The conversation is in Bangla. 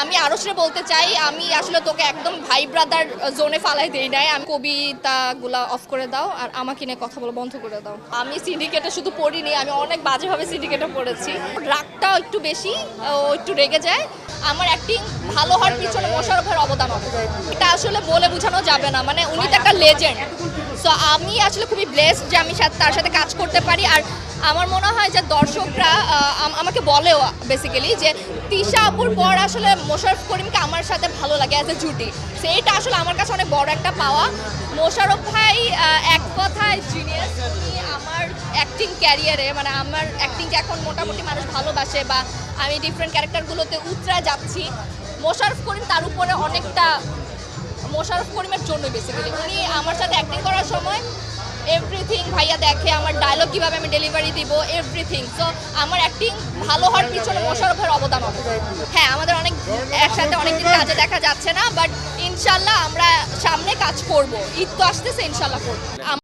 আমি আরশরে বলতে চাই, আমি আসলে তোকে একদম ভাই ব্রাদার জোনে ফালাই দেই নাই। আমি কবিতাগুলা অফ করে দাও আর আমাকে নিয়ে কথা বলা বন্ধ করে দাও। আমি সিন্ডিকেটে শুধু পড়িনি, আমি অনেক বাজেভাবে সিন্ডিকেটে পড়েছি। রাগটাও একটু বেশি, ও একটু রেগে যায়। আমার অ্যাক্টিং ভালো হওয়ার পিছনে মোশাররফের অবদান আছে, এটা আসলে বলে বোঝানো যাবে না। মানে উনি তো একটা লেজেন্ড। সো আমি আসলে খুবই ব্লেসড যে আমি তার সাথে কাজ করতে পারি। আর আমার মনে হয় যে দর্শকরা আমাকে বলেও বেসিক্যালি যে তিশা আপুর পর আসলে মোশাররফ করিমকে আমার সাথে ভালো লাগে অ্যাজ এ জুটি। সেইটা আসলে আমার কাছে অনেক বড় একটা পাওয়া। মোশাররফ ভাই এক কথায় জিনিয়াস। উনি আমার অ্যাক্টিং ক্যারিয়ারে, মানে আমার অ্যাক্টিংকে এখন মোটামুটি মানুষ ভালোবাসে বা আমি ডিফারেন্ট ক্যারেক্টারগুলোতে উতরা যাচ্ছি। মোশাররফ করিম তার উপরে অনেকটা, মোশাররফ করিমের জন্যই বেসিক্যালি। উনি আমার সাথে অ্যাক্টিং করার সময় এভরিথিং ভাইয়া দেখে, আমার ডায়লগ কীভাবে আমি ডেলিভারি দিব, এভরিথিং। সো আমার অ্যাক্টিং ভালো হওয়ার পিছনে মোশাররফের অবদান আছে। হ্যাঁ, আমাদের অনেক একসাথে অনেকদিন কাজে দেখা যাচ্ছে না, বাট ইনশাল্লাহ আমরা সামনে কাজ করব। ঈদ তো আসতেছে, ইনশাল্লাহ করবো।